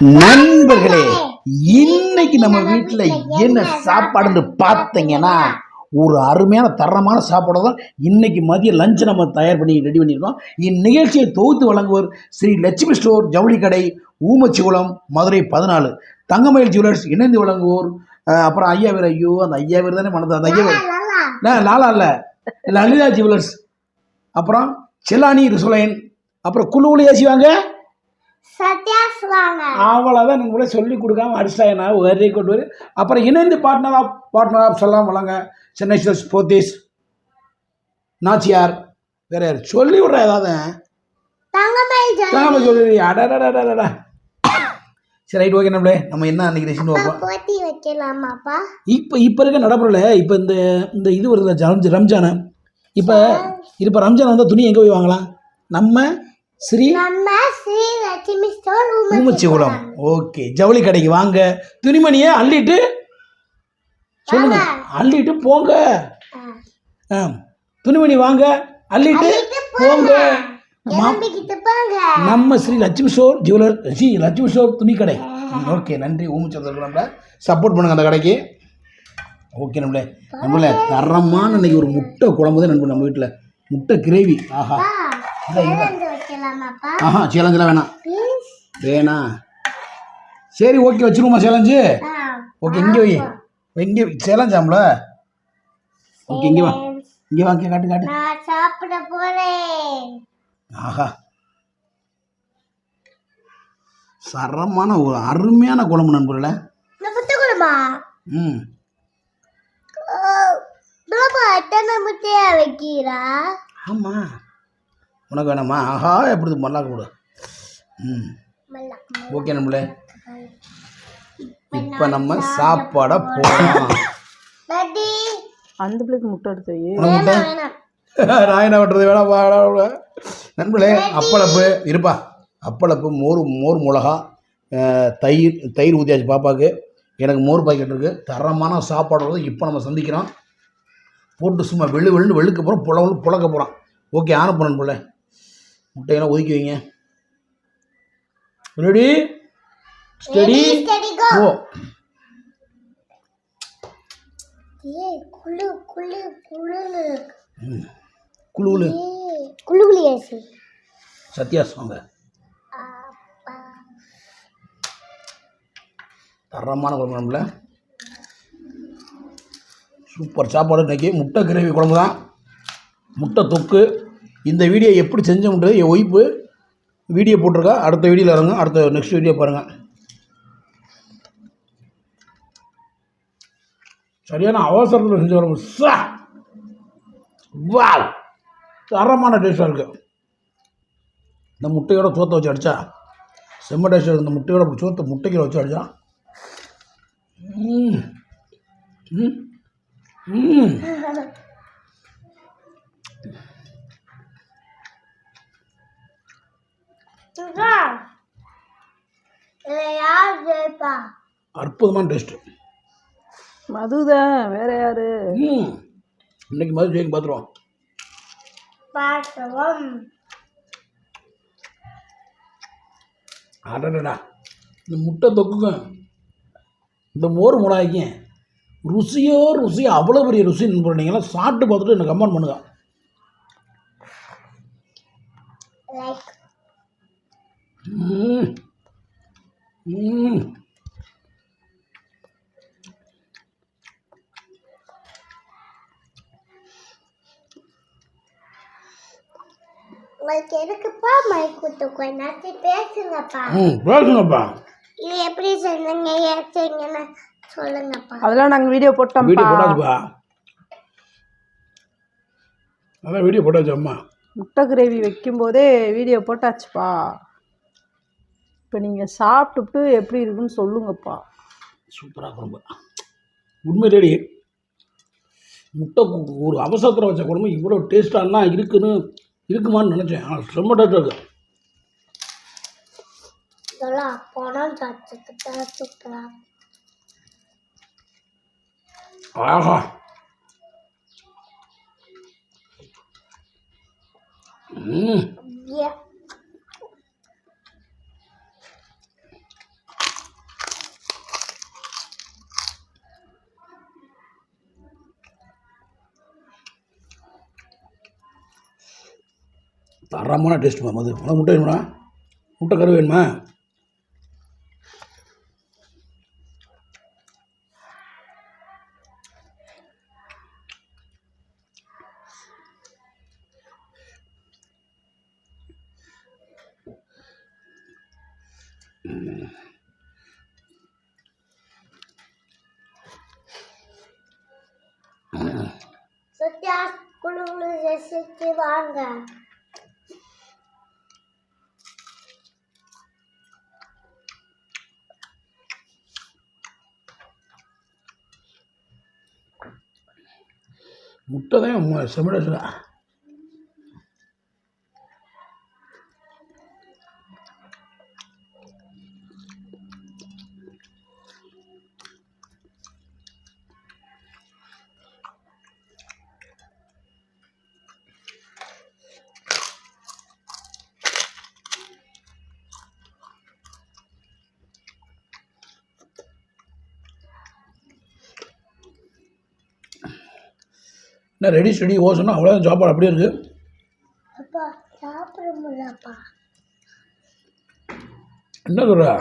நண்பர்களே, இன்னைக்கு நம்ம வீட்டில் என்ன சாப்பாடுன்னு பார்த்தீங்கன்னா, ஒரு அருமையான தரமான சாப்பாடு தான் இன்னைக்கு மதிய லஞ்ச் நம்ம தயார் பண்ணி ரெடி பண்ணியிருக்கோம். இந்நிகழ்ச்சியை தொகுத்து வழங்குவோர் ஸ்ரீ லட்சுமி ஸ்டோர் ஜவுளி கடை, ஊமச்சிகுளம், மதுரை 14. தங்கமயில் ஜுவல்லர்ஸ் இணைந்து வழங்குவோர். அப்புறம் ஐயா பேர், ஐயோ அந்த ஐயா பேர் தானே மனது, அந்த ஐயா பேர் லாலா இல்லை, லலிதா ஜுவல்லர்ஸ், அப்புறம் செல்லானி ரிசுலைன், அப்புறம் குழு ஏசிவாங்க அவ்வளோதான். நீங்கள் கூட சொல்லி கொடுக்காம அடிச்சாயனா வெரி குட். அப்புறம் இணைந்து பார்ட்னர் ஆஃப் சொல்லலாம் வழங்க சென்னை சில்க்ஸ், போத்தீஸ், நாச்சியார், வேற யார் சொல்லி விட்ற ஏதாவது சொல்லி அடடா. சரி ரைட், ஓகே. நம்மளே நம்ம என்ன அன்றைக்கி ரெசிபி வைப்போம். இப்போ இருக்க நடைமுறையில் இப்போ இந்த இது வருது ரம்ஜானு. இப்போ ரம்ஜான் வந்தால் துணி எங்கே போய் வாங்கலாம்? நம்ம ஸ்ரீ லட்சுமி ஸ்டோர் ஊமச்சிகுளம். ஓகே, ஜவுளி கடைக்கு வாங்க, துணிமணியை அள்ளிட்டு சொல்லுங்க, அள்ளிட்டு போங்க. துணிமணி வாங்க, அள்ளிட்டு போங்க. நம்ம Sri Lakshmi store jeweller, Sri Lakshmi store துணி கடை. ஓகே, நன்றி. ஊமச்சிகுளம்ல சப்போர்ட் பண்ணுங்க அந்த கடைக்கு. ஓகே நம்மளே தரமான இன்னைக்கு ஒரு முட்டை குழம்பு தான் நண்பர். நம்ம வீட்டில் முட்டை கிரேவி. ஆஹா, சேலஞ்செலாம் வேணாம். சரி ஓகே, வச்சுருவோமா சேலஞ்சு? ஓகே, இங்கே சேலஞ்சாம்ல. ஓகே, இங்கே வாங்க, காட்டு. சாப்பிட போறேன். ஆஹா, சரமான ஒரு அருமையான குழம்பு நண்பர்களே. ஆமா, உனக்கு வேணாமா? ஆஹா, எப்படி மல்லாக்க போடு. ஓகே நம்மளே, இப்போ நம்ம சாப்பாட போடலாம். அந்த பிள்ளைக்கு முட்டை எடுத்து நான் என்ன பண்ணுறது, வேணாம் நண்பர்களே. அப்பளப்பு இருப்பா, அப்பளப்பு, மோர் மிளகா, தயிர் ஊற்றியாச்சு பாப்பாவுக்கு. எனக்கு மோர் பாக்கெட் இருக்குது. தரமான சாப்பாடு இப்போ நம்ம சந்திக்கிறோம். போட்டு சும்மா வெளுக்க போகிறோம், புழக்க போகிறோம். ஓகே, ஆரம்பம் நண்பர்களே. முட்டையெல்லாம் ஒதுக்கி வைங்க. ரெடி ஸ்டடி கோ. குளு சத்யாஸ் வாங்க. தரமான குழம்பு நம்மள, சூப்பர் சாப்பாடு. இன்றைக்கி முட்டை கிரேவி குழம்பு தான், முட்டை தொக்கு. இந்த வீடியோ எப்படி செஞ்சோம்ன்றது என் ஒய்ஃபு வீடியோ போட்டிருக்கா. அடுத்த வீடியோவில் இறங்க, நெக்ஸ்ட் வீடியோ பாருங்கள். சரியான அவசரத்தில் செஞ்சு வரும். வா, தரமான டேஸ்ட்டாக இருக்குது. இந்த முட்டையோட சோத்தை வச்சு அடித்தா செம்ம டேஸ்ட்டாக இருக்குது. இந்த முட்டையோட சோத்தை முட்டைக்கு வச்சு அடித்தா அற்புதமான டேஸ்ட்டு. மதுதான், வேற யாரு? இன்னைக்கு மது ஜெயிக்கு பார்த்துருவோம். அடடா, இந்த முட்டை தொக்குக்கும் இந்த மோர் மிளகாய்க்கும் ருசி அவ்வளோ பெரிய ருசி நண்பர்களாம். சாப்பிட்டு பார்த்துட்டு எனக்கு கமெண்ட் பண்ணுங்க. எதுக்குப்பா மைக் கொடுத்துக்கோங்க, பேசுங்கப்பா. பேசுங்கப்பா. இது எப்படி செஞ்சீங்க, ஏற்றீங்கன்னு சொல்லுங்கப்பா. அதெல்லாம் நாங்கள் வீடியோ போட்டோம். போட்டாச்சுப்பா, அதான் வீடியோ போட்டாச்சு. அம்மா முட்டை கிரேவி வைக்கும்போதே வீடியோ போட்டாச்சுப்பா. இப்போ நீங்கள் சாப்பிட்டுட்டு எப்படி இருக்குன்னு சொல்லுங்கப்பா. சூப்பராக குழம்பு உண்மையிலேடி. முட்டை ஒரு அவசரத்தில் வச்ச குழம்பு இவ்வளோ டேஸ்ட்டானா இருக்குமான்னு நினச்சேன். ரொம்ப டேஸ்ட்டாக இருக்குது. ஆஹா, தரமான டேஸ்ட்டுமா மது. உனக்கு முட்டை வேணுமா? முட்டை கரு வேணுமா? சத்யா குழு ரசிச்சு வாங்க. முட்டை தான் செமிட. என்ன ரெடி ஸ்டடி ஓசனா அவ்வளோதான் சாப்பாடு அப்படியே இருக்குது. அப்பா சாப்பிட முடியலப்பா. என்ன சொல்கிறா?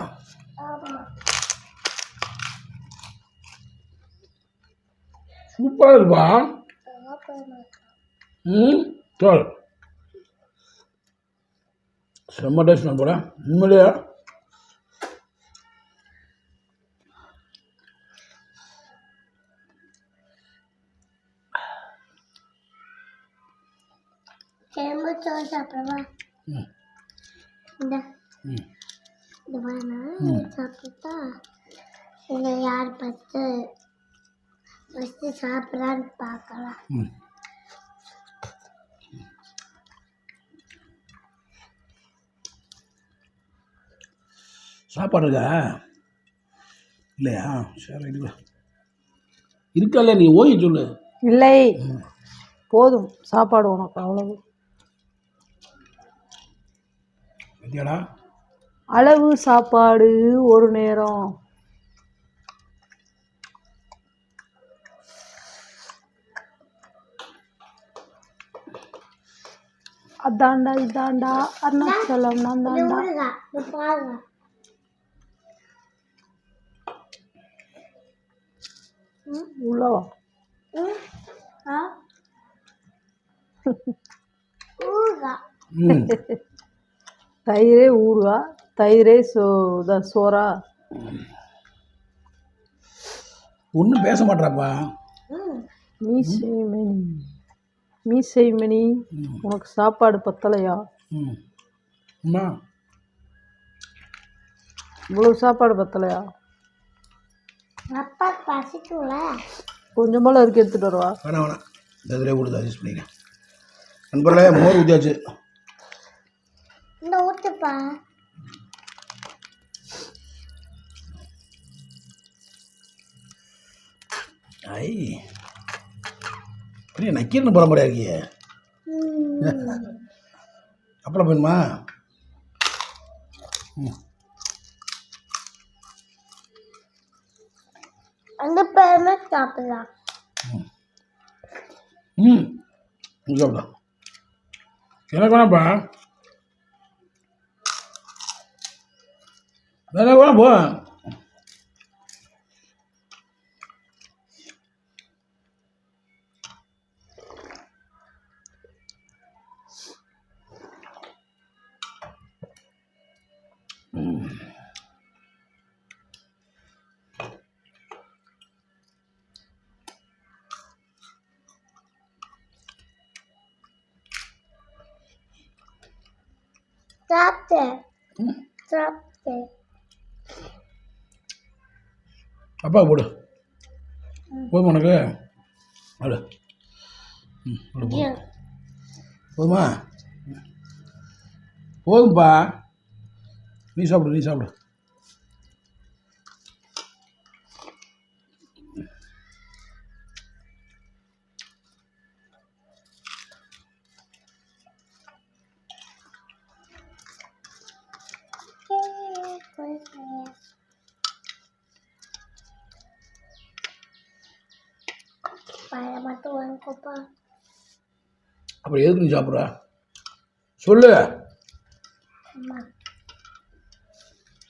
ஆமா. சூப்பராக இருக்குப்பா. சாப்பிட மாட்டேன். சொல். செம்ம டேஸ்ட் நான் போகிறேன் உண்மையிலேயே. செம்பு சோறு சாப்பிடவா? இந்த ம் இந்த மாதிரி சாப்பிட்டா இதை யார் ஃபஸ்ட்டு சாப்பிட்றான்னு பார்க்கலாம். ம் சாப்பாடு இருக்கா இல்லையா? சரி இருக்கா இருக்கா இல்லையா? நீ ஓய் சொல்லு. இல்லை, போதும் சாப்பாடு உனக்கு அவ்வளவு. பத்தியாடா? அளவு சாப்பாடு ஒரு நேரம். அதாண்டா இதாண்டா அருணாச்சலம் நான் இது தாண்டா. ஊறுகாய். இது பாருங்க. உள்ளவா ஆ ஊறுகாய். ம் தயிரே ஊறுகா, தயிரே சோறா. ஒன்றும் பேச மாட்டாப்பா. மீசைமணி மீசைமணி, உனக்கு சாப்பாடு பத்தலையா? ம் அம்மா இவ்வளவு சாப்பாடு பத்தலையா? அப்பா பசிக்கும்ல. கொஞ்சமெல்லாம் இருக்கு, எடுத்துட்டு வருவா. வேணாம் வேணாம், இந்த இதிலே கொடுத்து அட்ஜஸ்ட் பண்ணிக்கிறேன். நண்பர்களே மோர் ஊற்றியாச்சு. இந்த ஊற்றுப்பா. ஐ பெரிய நக்கீரன்னு போகிற மாதிரியா இருக்கியே. அப்புறம் வேணுமா? ம் அந்த பேருமே சாப்பிடலாம். ம் சாப்பிடா. எனக்கு வேணாப்பா, எனக்கு வேணாம் போ. சாப்பிட்டேன் சாப்பிட்டேன். அப்பா போடு. போதுமா உனக்கு? அடு. ம் அடு போ. போதுமா? போதும்பா. நீ சாப்பிடு, நீ சாப்பிடு. பழம் மட்டும் வாங்கிக்கோப்பா. அப்புறம் எதுக்கு நீ சாப்பிட்ற? சொல்லு.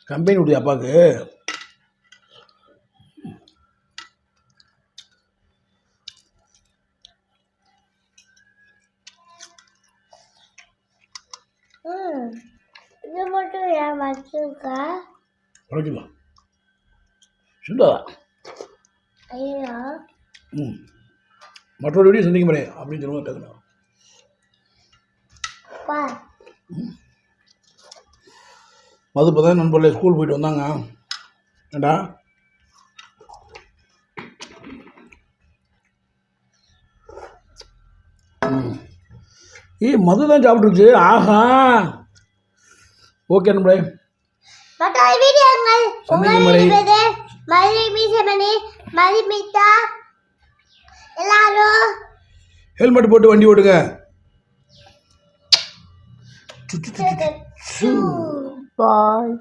கம்பெனி விடுது அப்பாவுக்கு. இது மட்டும் ஏன் வச்சிருக்க? குறைச்சிக்கலாம் சுண்டாதா. ஐயோ மற்றொரு வீடியோ சந்திக்க முடியும் அப்படின்னு சொல்லுவாங்க கேட்கணும். பா மது இப்போ தான் நண்பர்களே ஸ்கூல் போயிட்டு வந்தாங்க. ஏண்டா மது தான் சாப்பிட்டுருச்சு. ஆஹா ஓகே நண்பர்களே மற்ற வீடியோங்கள் சந்திக்கும் வரை மதுரை மீசமணி மதுமிதா எல்லாரும் ஹெல்மெட் போட்டு வண்டி ஓட்டுங்க. சு பாய்.